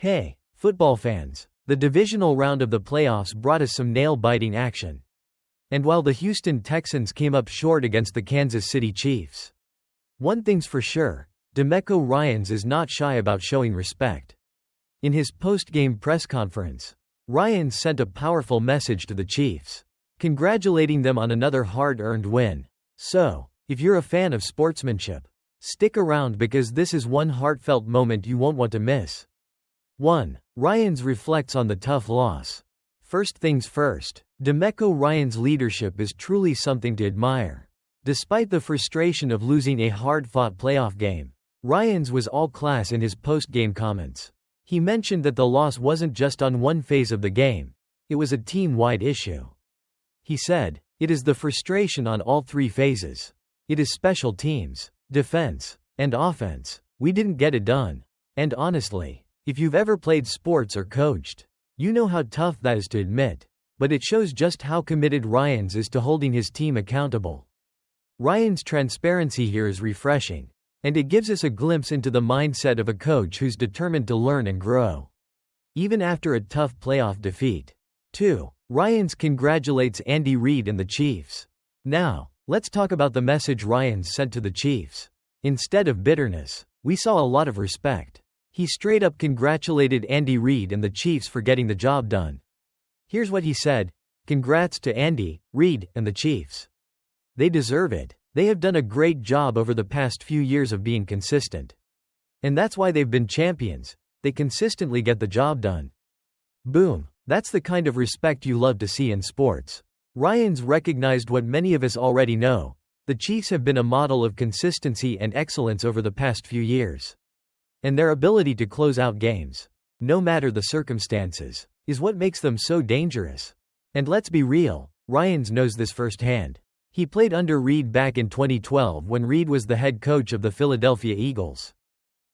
Hey, football fans, the divisional round of the playoffs brought us some nail-biting action. And while the Houston Texans came up short against the Kansas City Chiefs, one thing's for sure, DeMeco Ryans is not shy about showing respect. In his post-game press conference, Ryans sent a powerful message to the Chiefs, congratulating them on another hard-earned win. So, if you're a fan of sportsmanship, stick around because this is one heartfelt moment you won't want to miss. 1. Ryans reflects on the tough loss. First things first, DeMeco Ryans' leadership is truly something to admire. Despite the frustration of losing a hard-fought playoff game, Ryans was all class in his post-game comments. He mentioned that the loss wasn't just on one phase of the game, it was a team-wide issue. He said, "It is the frustration on all three phases. It is special teams, defense, and offense. We didn't get it done. And honestly, if you've ever played sports or coached, you know how tough that is to admit. But it shows just how committed Ryans is to holding his team accountable." Ryans' transparency here is refreshing, and it gives us a glimpse into the mindset of a coach who's determined to learn and grow, even after a tough playoff defeat. 2. Ryans congratulates Andy Reid and the Chiefs. Now, let's talk about the message Ryans sent to the Chiefs. Instead of bitterness, we saw a lot of respect. He straight up congratulated Andy Reid and the Chiefs for getting the job done. Here's what he said: "Congrats to Andy, Reid, and the Chiefs. They deserve it. They have done a great job over the past few years of being consistent. And that's why they've been champions. They consistently get the job done." Boom. That's the kind of respect you love to see in sports. Ryans recognized what many of us already know: the Chiefs have been a model of consistency and excellence over the past few years. And their ability to close out games, no matter the circumstances, is what makes them so dangerous. And let's be real, Ryans knows this firsthand. He played under Reid back in 2012 when Reid was the head coach of the Philadelphia Eagles.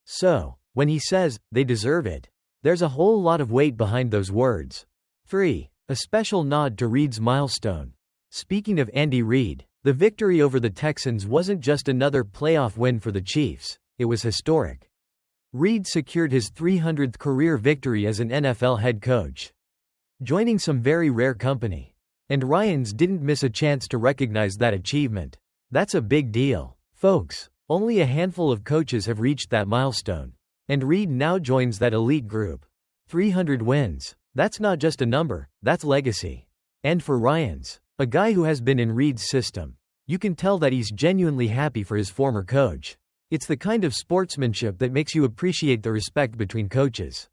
So, when he says, "they deserve it," there's a whole lot of weight behind those words. 3. A special nod to Reid's milestone. Speaking of Andy Reid, the victory over the Texans wasn't just another playoff win for the Chiefs, it was historic. Reid secured his 300th career victory as an NFL head coach, joining some very rare company. And Ryans didn't miss a chance to recognize that achievement. That's a big deal, folks. Only a handful of coaches have reached that milestone. And Reid now joins that elite group. 300 wins. That's not just a number, that's legacy. And for Ryans, a guy who has been in Reid's system, you can tell that he's genuinely happy for his former coach. It's the kind of sportsmanship that makes you appreciate the respect between coaches,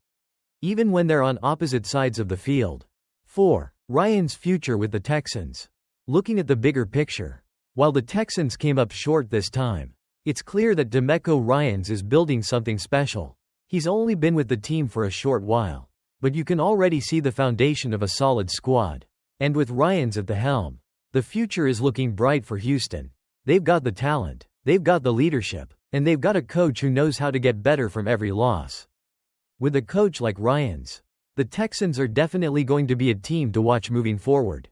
even when they're on opposite sides of the field. 4. Ryans' future with the Texans. Looking at the bigger picture, while the Texans came up short this time, it's clear that DeMeco Ryans is building something special. He's only been with the team for a short while, but you can already see the foundation of a solid squad. And with Ryans at the helm, the future is looking bright for Houston. They've got the talent, they've got the leadership, and they've got a coach who knows how to get better from every loss. With a coach like Ryans, the Texans are definitely going to be a team to watch moving forward.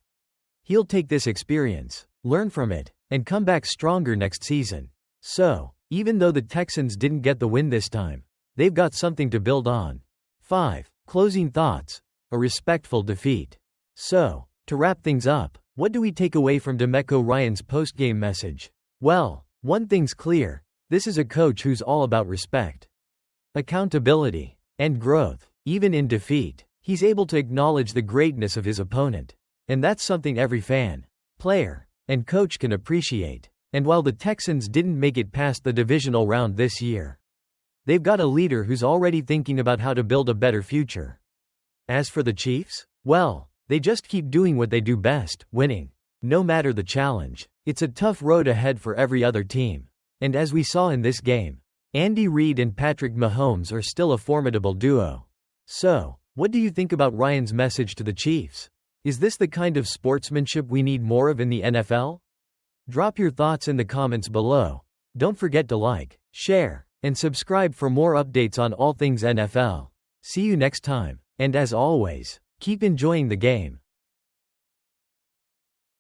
He'll take this experience, learn from it, and come back stronger next season. So, even though the Texans didn't get the win this time, they've got something to build on. 5. Closing thoughts. A respectful defeat. So, to wrap things up, what do we take away from DeMeco Ryans' post-game message? Well, one thing's clear: this is a coach who's all about respect, accountability, and growth. Even in defeat, he's able to acknowledge the greatness of his opponent. And that's something every fan, player, and coach can appreciate. And while the Texans didn't make it past the divisional round this year, they've got a leader who's already thinking about how to build a better future. As for the Chiefs, well, they just keep doing what they do best, winning. No matter the challenge, it's a tough road ahead for every other team. And as we saw in this game, Andy Reid and Patrick Mahomes are still a formidable duo. So, what do you think about Ryans' message to the Chiefs? Is this the kind of sportsmanship we need more of in the NFL? Drop your thoughts in the comments below. Don't forget to like, share, and subscribe for more updates on all things NFL. See you next time, and as always, keep enjoying the game.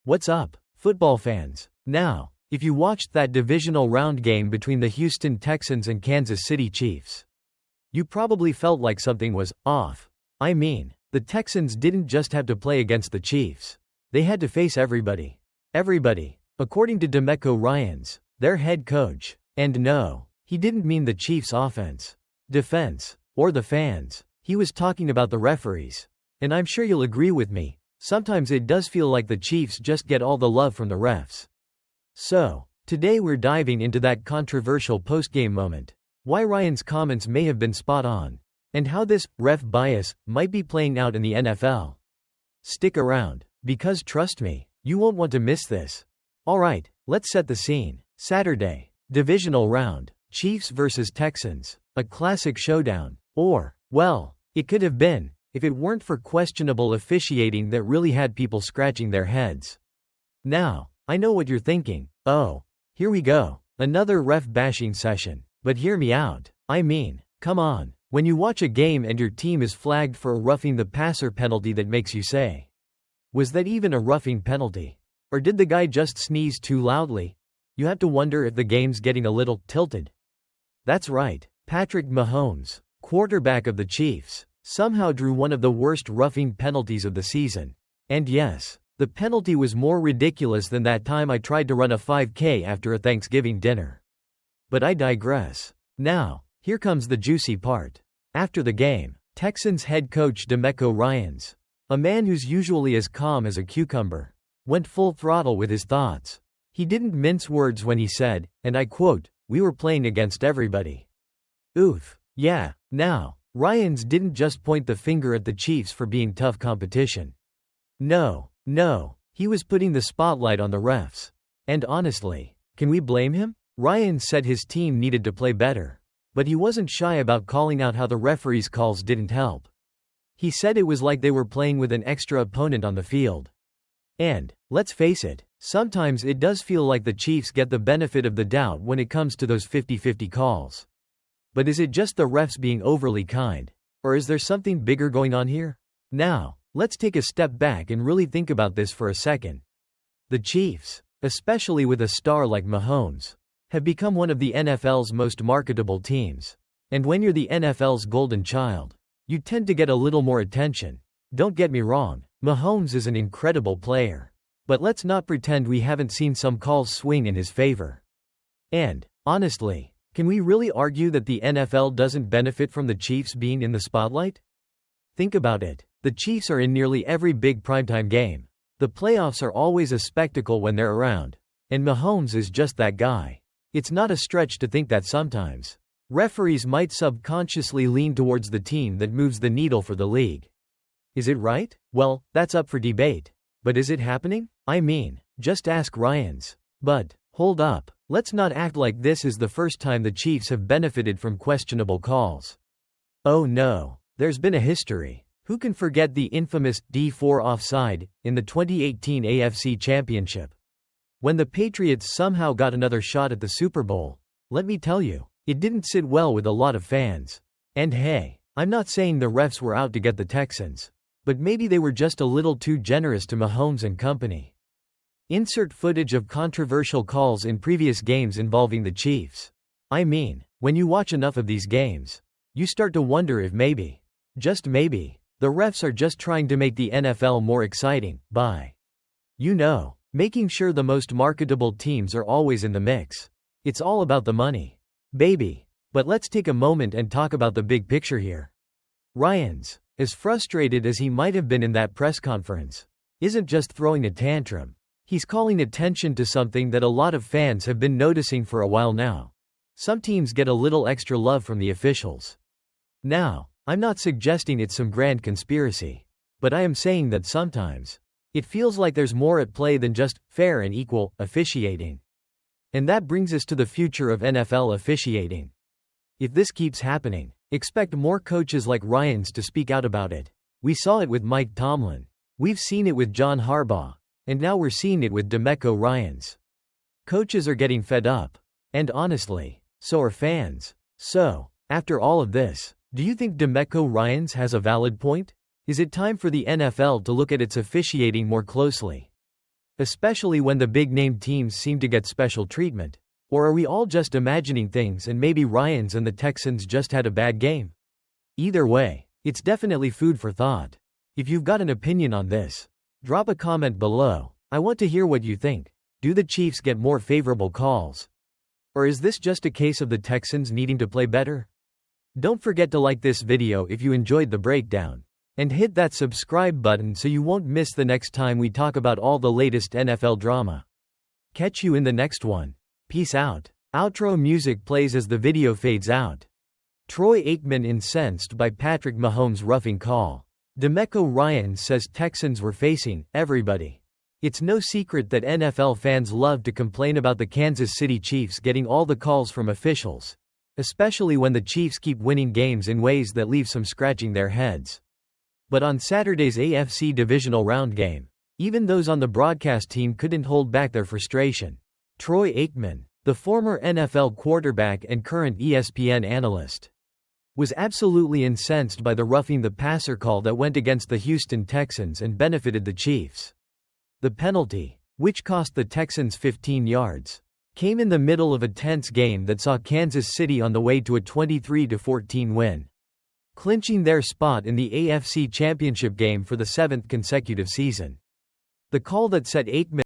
What's up, football fans? Now, if you watched that divisional round game between the Houston Texans and Kansas City Chiefs, You probably felt like something was off. I mean, the Texans didn't just have to play against the Chiefs. They had to face everybody. Everybody, according to DeMeco Ryans, their head coach. And no, he didn't mean the Chiefs' offense, defense, or the fans. He was talking about the referees. And I'm sure you'll agree with me, sometimes it does feel like the Chiefs just get all the love from the refs. So, today we're diving into that controversial post-game moment, why Ryan's comments may have been spot on, and how this ref bias might be playing out in the NFL. Stick around, because trust me, you won't want to miss this. Alright, let's set the scene. Saturday, Divisional Round, Chiefs vs Texans, a classic showdown. Or, well, it could have been, if it weren't for questionable officiating that really had people scratching their heads. Now, I know what you're thinking. Oh, here we go. Another ref bashing session. But hear me out. I mean, come on. When you watch a game and your team is flagged for a roughing the passer penalty that makes you say, was that even a roughing penalty? Or did the guy just sneeze too loudly? You have to wonder if the game's getting a little tilted. That's right. Patrick Mahomes, quarterback of the Chiefs, somehow drew one of the worst roughing penalties of the season. And yes, the penalty was more ridiculous than that time I tried to run a 5K after a Thanksgiving dinner. But I digress. Now, here comes the juicy part. After the game, Texans head coach DeMeco Ryans, a man who's usually as calm as a cucumber, went full throttle with his thoughts. He didn't mince words when he said, and I quote, "We were playing against everybody." Oof. Yeah. Now, Ryans didn't just point the finger at the Chiefs for being tough competition. No, he was putting the spotlight on the refs. And honestly, can we blame him? Ryans said his team needed to play better. But he wasn't shy about calling out how the referees' calls didn't help. He said it was like they were playing with an extra opponent on the field. And, let's face it, sometimes it does feel like the Chiefs get the benefit of the doubt when it comes to those 50-50 calls. But is it just the refs being overly kind? Or is there something bigger going on here? Now, let's take a step back and really think about this for a second. The Chiefs, especially with a star like Mahomes, have become one of the NFL's most marketable teams. And when you're the NFL's golden child, you tend to get a little more attention. Don't get me wrong, Mahomes is an incredible player. But let's not pretend we haven't seen some calls swing in his favor. And, honestly, can we really argue that the NFL doesn't benefit from the Chiefs being in the spotlight? Think about it. The Chiefs are in nearly every big primetime game. The playoffs are always a spectacle when they're around. And Mahomes is just that guy. It's not a stretch to think that sometimes referees might subconsciously lean towards the team that moves the needle for the league. Is it right? Well, that's up for debate. But is it happening? I mean, just ask Ryans. But, hold up, let's not act like this is the first time the Chiefs have benefited from questionable calls. Oh no, there's been a history. Who can forget the infamous D4 offside in the 2018 AFC Championship? When the Patriots somehow got another shot at the Super Bowl, let me tell you, it didn't sit well with a lot of fans. And hey, I'm not saying the refs were out to get the Texans, but maybe they were just a little too generous to Mahomes and company. Insert footage of controversial calls in previous games involving the Chiefs. I mean, when you watch enough of these games, you start to wonder if maybe, just maybe, the refs are just trying to make the NFL more exciting by, making sure the most marketable teams are always in the mix. It's all about the money, baby. But let's take a moment and talk about the big picture here. Ryans, as frustrated as he might have been in that press conference, isn't just throwing a tantrum. He's calling attention to something that a lot of fans have been noticing for a while now. Some teams get a little extra love from the officials. Now, I'm not suggesting it's some grand conspiracy, but I am saying that sometimes it feels like there's more at play than just fair and equal officiating. And that brings us to the future of NFL officiating. If this keeps happening, expect more coaches like Ryans to speak out about it. We saw it with Mike Tomlin. We've seen it with John Harbaugh. And now we're seeing it with DeMeco Ryans. Coaches are getting fed up. And honestly, so are fans. So, after all of this, do you think DeMeco Ryans has a valid point? Is it time for the NFL to look at its officiating more closely? Especially when the big-name teams seem to get special treatment. Or are we all just imagining things and maybe Ryans and the Texans just had a bad game? Either way, it's definitely food for thought. If you've got an opinion on this, drop a comment below. I want to hear what you think. Do the Chiefs get more favorable calls? Or is this just a case of the Texans needing to play better? Don't forget to like this video if you enjoyed the breakdown. And hit that subscribe button so you won't miss the next time we talk about all the latest NFL drama. Catch you in the next one. Peace out. Outro music plays as the video fades out. Troy Aikman incensed by Patrick Mahomes' roughing call. DeMeco Ryans says Texans were facing everybody. It's no secret that NFL fans love to complain about the Kansas City Chiefs getting all the calls from officials, especially when the Chiefs keep winning games in ways that leave some scratching their heads. But on Saturday's AFC Divisional Round game, even those on the broadcast team couldn't hold back their frustration. Troy Aikman, the former NFL quarterback and current ESPN analyst, was absolutely incensed by the roughing the passer call that went against the Houston Texans and benefited the Chiefs. The penalty, which cost the Texans 15 yards, came in the middle of a tense game that saw Kansas City on the way to a 23-14 win, clinching their spot in the AFC Championship game for the 7th consecutive season. The call that set Aikman